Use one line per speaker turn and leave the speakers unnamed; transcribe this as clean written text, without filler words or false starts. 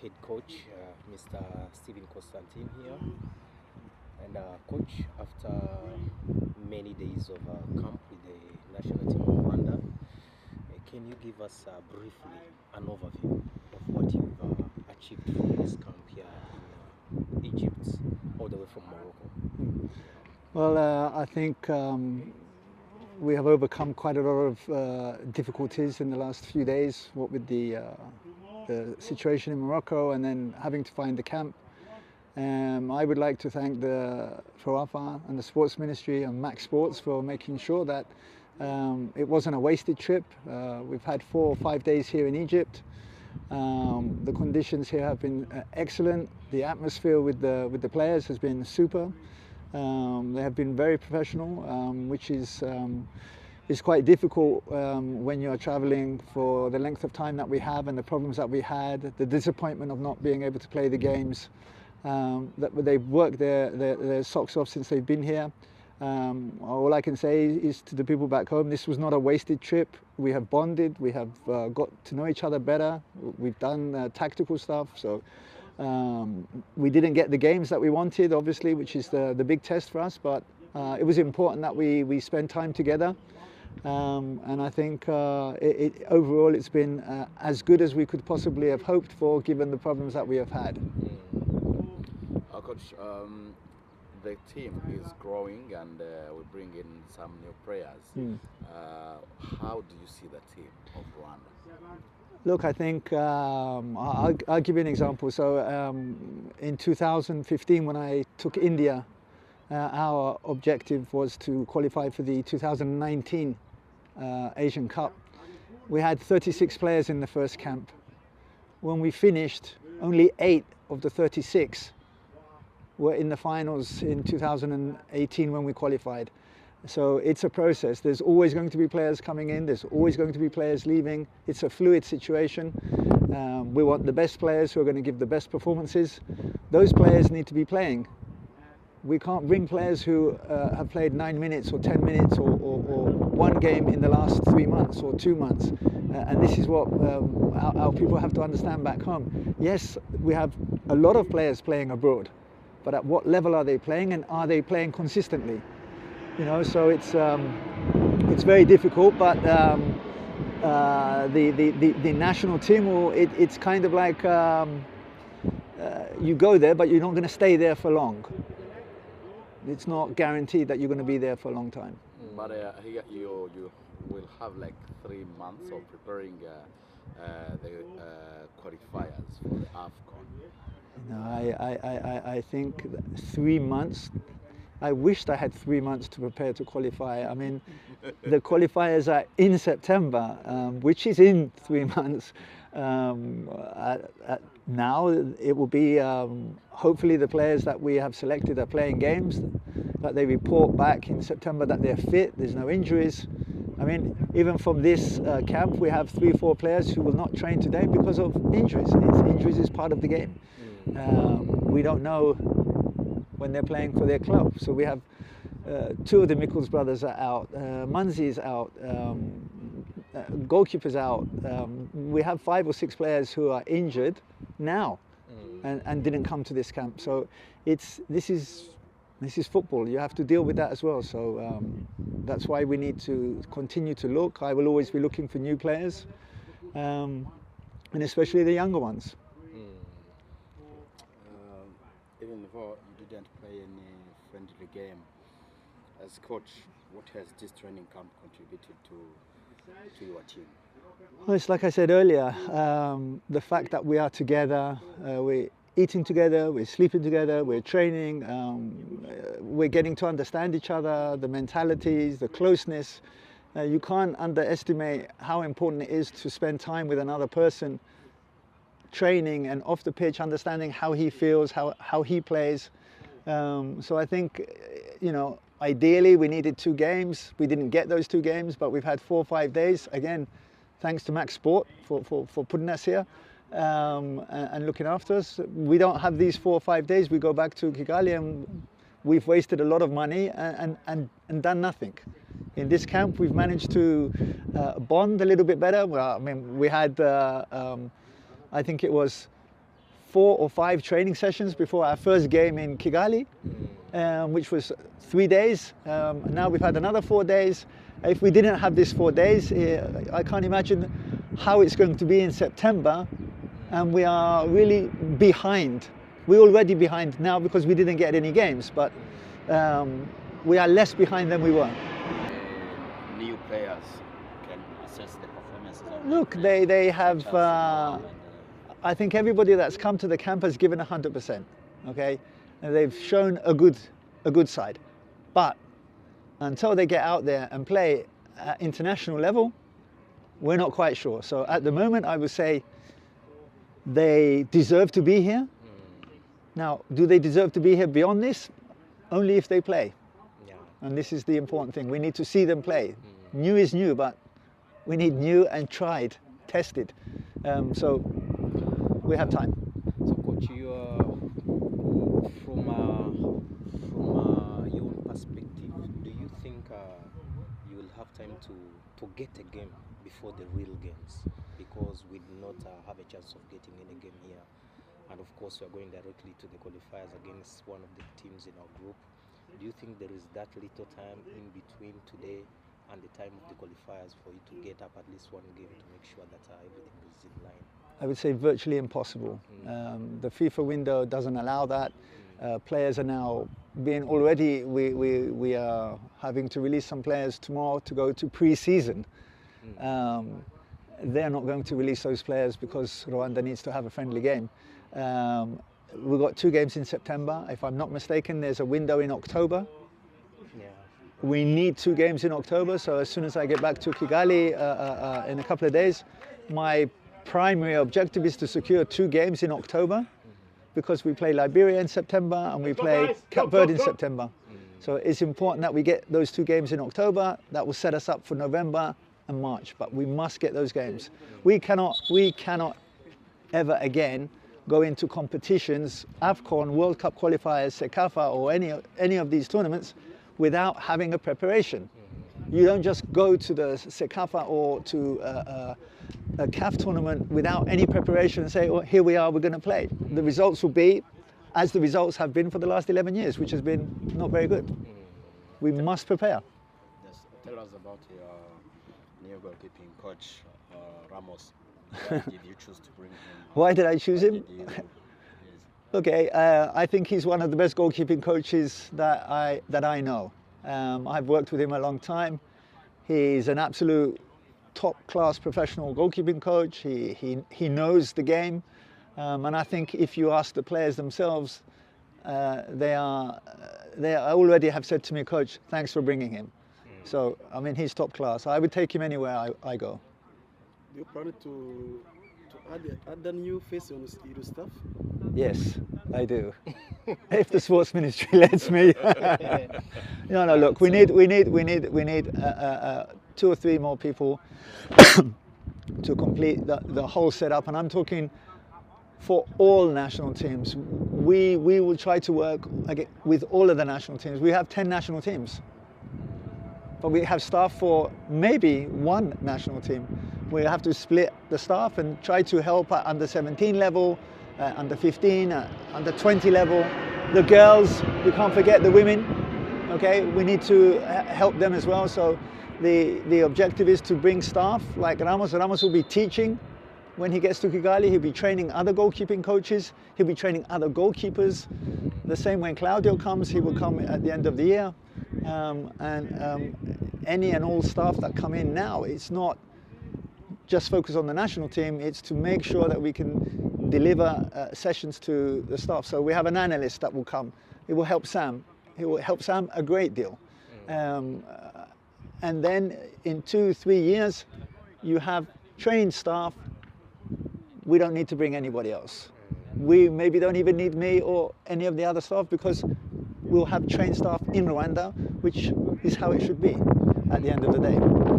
head coach, Mr. Stephen Constantine here. And coach, after many days of camp with the national team of Rwanda, can you give us briefly an overview of what you've achieved from this camp here in Egypt, all the way from Morocco?
Well, I think we have overcome quite a lot of difficulties in the last few days, what with the situation in Morocco and then having to find the camp. I would like to thank the FOAFA and the Sports Ministry and Max Sports for making sure that it wasn't a wasted trip. We've had 4 or 5 days here in Egypt. The conditions here have been excellent. The atmosphere with the players has been super. They have been very professional, which is quite difficult when you're traveling for the length of time that we have and the problems that we had, the disappointment of not being able to play the games. That they've worked their socks off since they've been here. All I can say is to the people back home, this was not a wasted trip. We have bonded, we have got to know each other better. We've done tactical stuff. So we didn't get the games that we wanted, obviously, which is the big test for us. But it was important that we spend time together. And I think overall it's been as good as we could possibly have hoped for, given the problems that we have had.
Coach, the team is growing and we bring in some new players. How do you see the team of Rwanda?
Look, I think I'll give you an example. So in 2015, when I took India, our objective was to qualify for the 2019 Asian Cup. We had 36 players in the first camp. When we finished, only 8 of the 36 were in the finals in 2018 when we qualified. So it's a process. There's always going to be players coming in, there's always going to be players leaving. It's a fluid situation. We want the best players who are going to give the best performances. Those players need to be playing. We can't bring players who have played 9 minutes or 10 minutes or 1 game in the last 3 months or 2 months. And this is what our people have to understand back home. Yes, we have a lot of players playing abroad, but at what level are they playing, and are they playing consistently? You know, so it's very difficult. But the national team, it's kind of like you go there, but you're not going to stay there for long. It's not guaranteed that you're going to be there for a long time.
But here you will have like 3 months of preparing the qualifiers for the AFCON.
No, I think 3 months. I wished I had 3 months to prepare to qualify. I mean, the qualifiers are in September, which is in 3 months. Now it will be hopefully the players that we have selected are playing games, that they report back in September that they're fit, there's no injuries. I mean, even from this camp, we have 3 or 4 players who will not train today because of injuries. Injuries is part of the game. We don't know when they're playing for their club. So we have 2 of the Mikkels brothers are out, Munzi is out, goalkeeper's out. We have 5 or 6 players who are injured now and didn't come to this camp. So this is football. You have to deal with that as well. So that's why we need to continue to look. I will always be looking for new players, and especially the younger ones.
Even though you didn't play any friendly game, as coach, what has this training camp contributed to your team?
Well, it's like I said earlier, the fact that we are together, we're eating together, we're sleeping together, we're training, we're getting to understand each other, the mentalities, the closeness. You can't underestimate how important it is to spend time with another person, training and off the pitch, understanding how he feels, how he plays. So I think, you know, ideally we needed 2 games. We didn't get those 2 games, but we've had 4 or 5 days. Again, thanks to Max Sport for putting us here and looking after us. We don't have these 4 or 5 days. We go back to Kigali and we've wasted a lot of money and done nothing. In this camp, we've managed to bond a little bit better. Well, I mean, we had, I think it was 4 or 5 training sessions before our first game in Kigali, which was 3 days. Now we've had another 4 days. If we didn't have these 4 days, I can't imagine how it's going to be in September. And we are really behind. We're already behind now because we didn't get any games, but we are less behind than we were.
New players can assess the performances.
Look, they have, I think everybody that's come to the camp has given 100%, okay? And they've shown a good side. But until they get out there and play at international level, we're not quite sure. So at the moment, I would say they deserve to be here. Now, do they deserve to be here beyond this? Only if they play.
Yeah.
And this is the important thing. We need to see them play. New is new, but we need new and tried, tested. So we have time.
So, coach, you from your own perspective, do you think you will have time to get a game before the real games? Because we do not have a chance of getting any game here, and of course we are going directly to the qualifiers against one of the teams in our group. Do you think there is that little time in between today and the time of the qualifiers for you to get up at least one game to make sure that everything is in line?
I would say virtually impossible. The FIFA window doesn't allow that. Players are now being already, we are having to release some players tomorrow to go to pre-season. They're not going to release those players because Rwanda needs to have a friendly game. We've got 2 games in September. If I'm not mistaken, there's a window in October.
Yeah.
We need 2 games in October, so as soon as I get back to Kigali in a couple of days, my primary objective is to secure 2 games in October, because we play Liberia in September and we play Cape Verde in September. So it's important that we get those 2 games in October. That will set us up for November and March, but we must get those games. We cannot ever again go into competitions, AFCON, World Cup qualifiers, CECAFA, or any of these tournaments without having a preparation. You don't just go to the CECAFA or to a CAF tournament without any preparation and say, oh, here we are, we're going to play. The results will be as the results have been for the last 11 years, which has been not very good. We must prepare.
Yes. Tell us about your new goalkeeping coach, Ramos. Why did you choose to bring him?
Why did I choose him?
Yes.
Okay, I think he's one of the best goalkeeping coaches that I know. I've worked with him a long time. He's an absolute top-class professional goalkeeping coach. He knows the game, and I think if you ask the players themselves, they already have said to me, Coach, thanks for bringing him. So I mean, he's top class. I would take him anywhere I go.
Do you plan to add a new face on your staff?
Yes, I do. If the sports ministry lets me. No, look, we need 2 or 3 more people to complete the whole setup, and I'm talking for all national teams. We will try to work with all of the national teams. We have 10 national teams, but we have staff for maybe 1 national team. We have to split the staff and try to help at under 17 level, under 15, under 20 level. The girls, we can't forget the women, okay? We need to help them as well. So the objective is to bring staff like Ramos. Ramos will be teaching. When he gets to Kigali, he'll be training other goalkeeping coaches. He'll be training other goalkeepers. The same when Claudio comes, he will come at the end of the year. Any and all staff that come in now, it's not just focus on the national team, it's to make sure that we can deliver sessions to the staff. So we have an analyst that will come. It will help Sam. It will help Sam a great deal. And then in 2-3 years, you have trained staff. We don't need to bring anybody else. We maybe don't even need me or any of the other staff, because we'll have trained staff in Rwanda, which is how it should be at the end of the day.